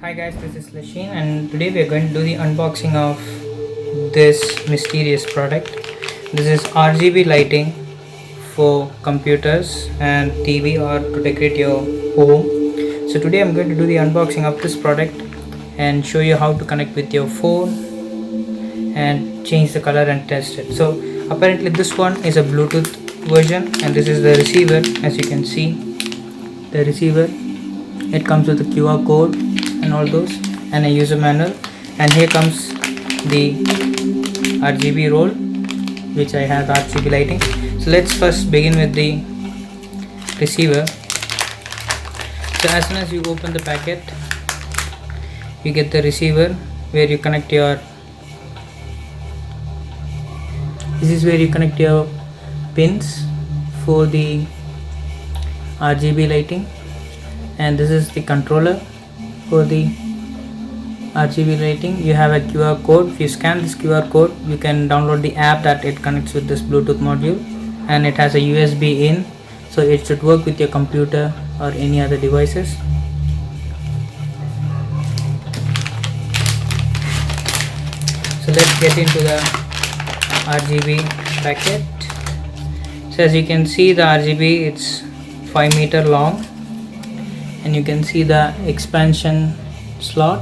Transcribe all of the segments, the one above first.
Hi guys, this is Lashin and today we are going to do the unboxing of this mysterious product. This is RGB lighting for computers and TV or to decorate your home. So today I'm going to do the unboxing of this product and show you how to connect with your phone and change the color and test it. So apparently this one is a Bluetooth version and this is the receiver. As you can see, the receiver, it comes with a QR code and all those and a user manual, and here comes the RGB roll which I have RGB lighting. So let's first begin with the receiver. So as soon as you open the packet, you get the receiver where you connect your pins for the RGB lighting, and this is the controller for the RGB lighting. You have a QR code. If you scan this QR code, you can download the app that it connects with this Bluetooth module, and it has a USB in, so it should work with your computer or any other devices. So let's get into the RGB packet. So as you can see, the RGB, it's 5 meter long, and you can see the expansion slot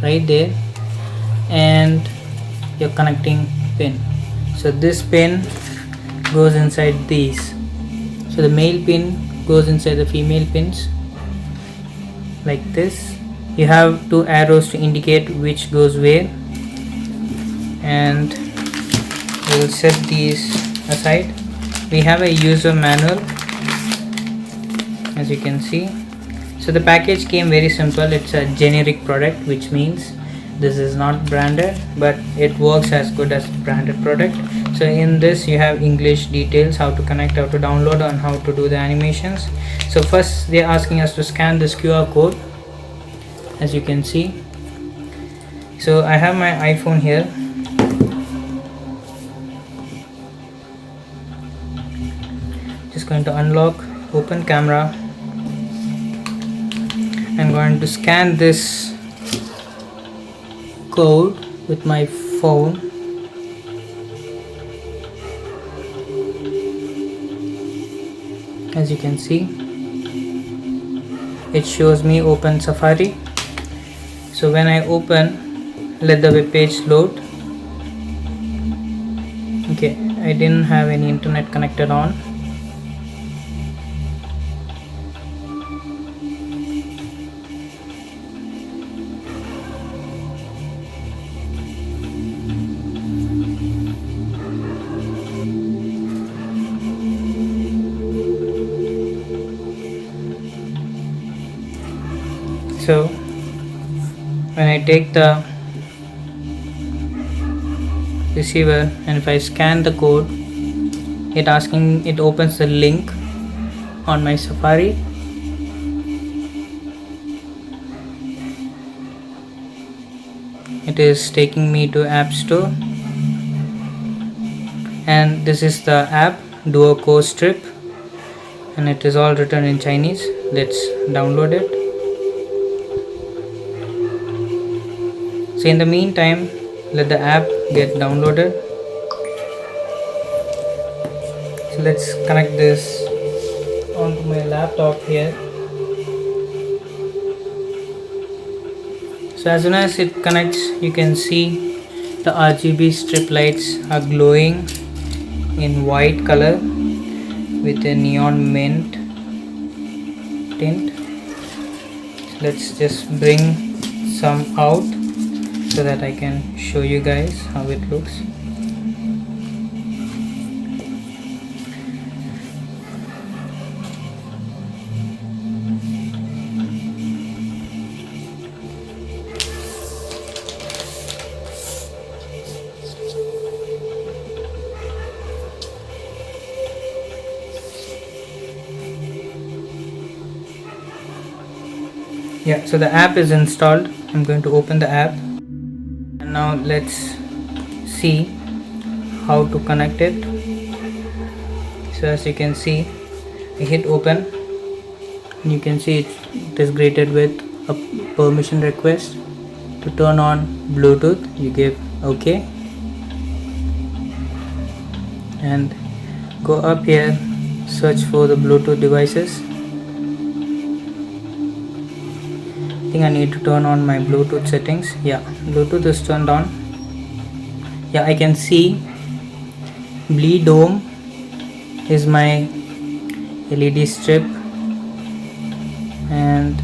right there and your connecting pin. So this pin goes inside these. So the male pin goes inside the female pins like this. You have two arrows to indicate which goes where, and we will set these aside. We have a user manual, as you can see. So the package came very simple. It's a generic product, which means this is not branded, but it works as good as branded product. So in this you have English details, how to connect, how to download, and how to do the animations. So first they're asking us to scan this QR code, as you can see. So I have my iPhone here. Just going to unlock, open camera. I'm going to scan this code with my phone. As you can see, it shows me open Safari. So when I open, let the web page load. Okay, I didn't have any internet connected on. So when I take the receiver and if I scan the code, it opens the link on my Safari. It is taking me to App Store, and this is the app, Duo Core Strip, and it is all written in Chinese. Let's download it. So in the meantime, let the app get downloaded. So let's connect this onto my laptop here. So as soon as it connects, you can see the RGB strip lights are glowing in white color with a neon mint tint. So let's just bring some out so that I can show you guys how it looks. Yeah, so the app is installed. I'm going to open the app. Now let's see how to connect it. So as you can see, I hit open and you can see it is greeted with a permission request. To turn on Bluetooth, you give OK and go up here, search for the Bluetooth devices. I think I need to turn on my Bluetooth settings. Yeah, Bluetooth is turned on. Yeah, I can see BLUETOOTH is my LED strip, and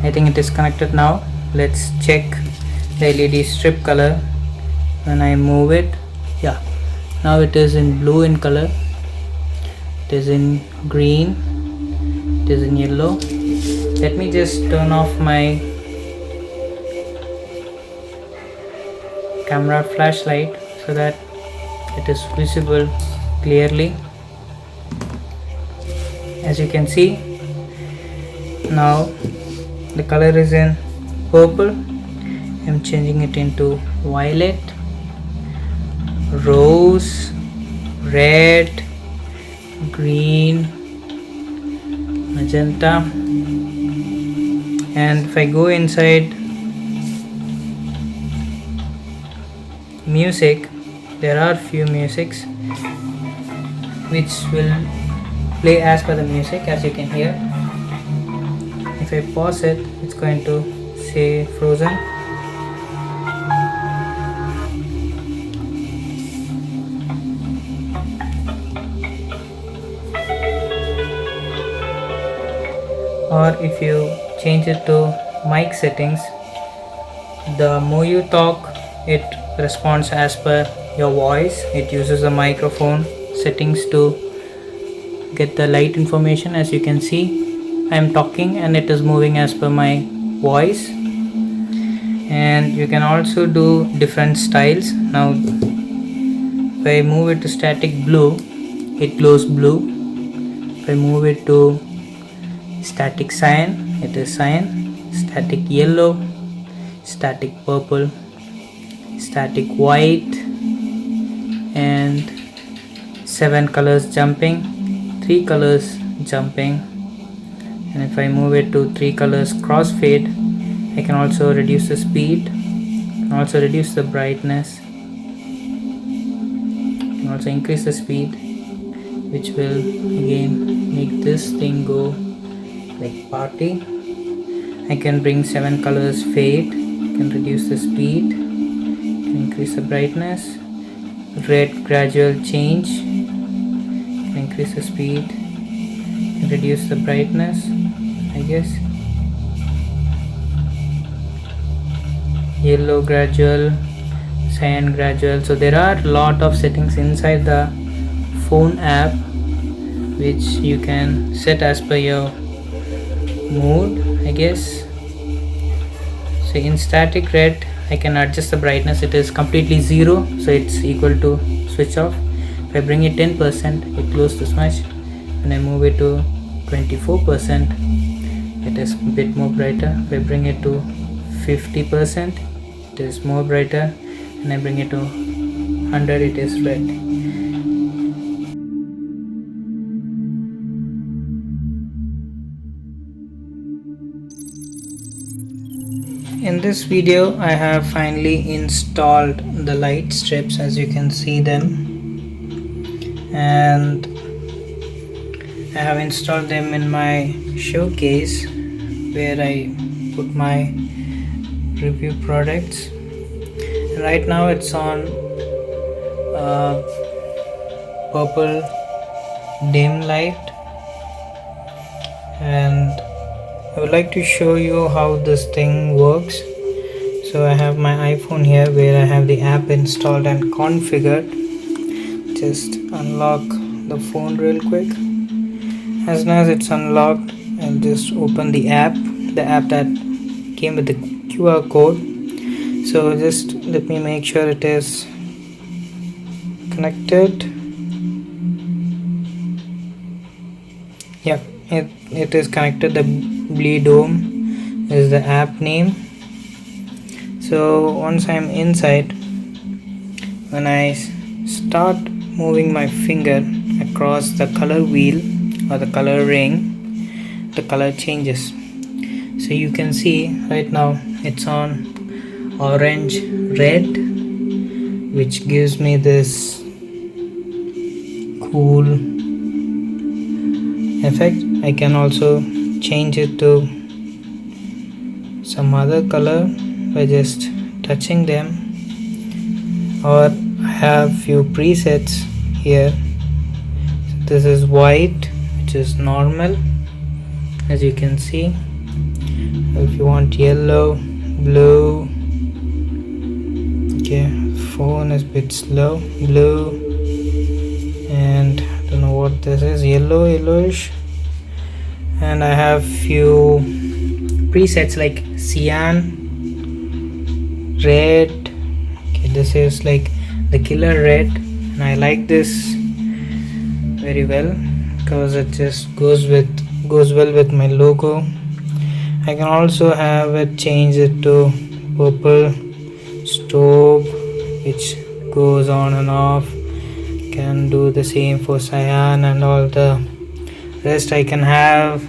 I think it is connected now. Let's check the LED strip color. When I move it, yeah, now it is in blue in color, it is in green, it is in yellow. Let me just turn off my camera flashlight so that it is visible clearly. As you can see, now the color is in purple. I'm changing it into violet, rose, red, green, magenta. And if I go inside music, there are few musics which will play as per the music, as you can hear. If I pause it, it's going to say Frozen. Or if you change it to mic settings, the more you talk, it responds as per your voice. It uses the microphone settings to get the light information. As you can see, I am talking and it is moving as per my voice. And you can also do different styles. Now if I move it to static blue, it glows blue. If I move it to static cyan, it is cyan. Static yellow, static purple, static white, and 7 colors jumping, 3 colors jumping. And if I move it to 3 colors crossfade, I can also reduce the speed, I can also reduce the brightness, I can also increase the speed, which will again make this thing go like party. I can bring 7 colors fade, I can reduce the speed, I can increase the brightness, red gradual change, I can increase the speed, I can reduce the brightness, I guess. Yellow gradual, cyan gradual. So there are a lot of settings inside the phone app which you can set as per your mood, I guess. So in static red, I can adjust the brightness. It is completely 0, so it's equal to switch off. If I bring it 10%, it glows this much. When I move it to 24%, it is a bit more brighter. If I bring it to 50%, it is more brighter. And I bring it to 100, it is red. In this video, I have finally installed the light strips, as you can see them, and I have installed them in my showcase where I put my review products. Right now it's on purple dim light, and I would like to show you how this thing works. So I have my iPhone here where I have the app installed and configured. Just unlock the phone real quick. As soon as it's unlocked, I'll just open the app that came with the QR code. So just let me make sure it is connected. Yeah, it is connected. The BLUETOOTH is the app name. So once I'm inside, when I start moving my finger across the color wheel or the color ring, the color changes. So you can see right now it's on orange red, which gives me this cool effect. I can also change it to some other color by just touching them, or I have few presets here. So this is white, which is normal, as you can see. If you want yellow, blue, okay, phone is a bit slow, blue, and I don't know what this is, yellowish. And I have few presets like cyan, red. Okay, this is like the killer red, and I like this very well because it just goes well with my logo. I can also have it change it to purple stove, which goes on and off. Can do the same for cyan and all the rest. I can have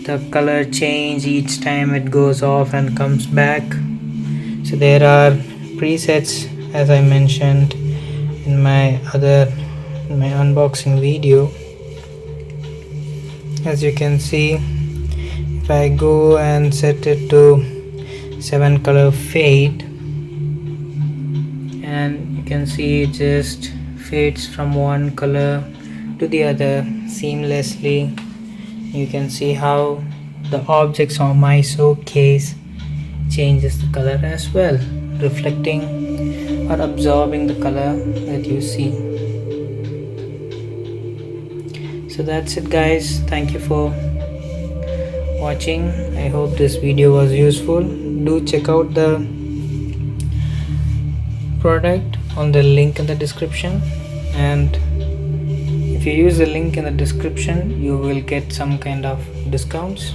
the color change each time it goes off and comes back. So there are presets, as I mentioned in my unboxing video. As you can see, if I go and set it to 7 color fade, and you can see it just fades from one color to the other seamlessly. You can see how the objects on my showcase changes the color as well, reflecting or absorbing the color that you see. So that's it, guys. Thank you for watching. I hope this video was useful. Do check out the product on the link in the description, and if you use the link in the description you will get some kind of discounts.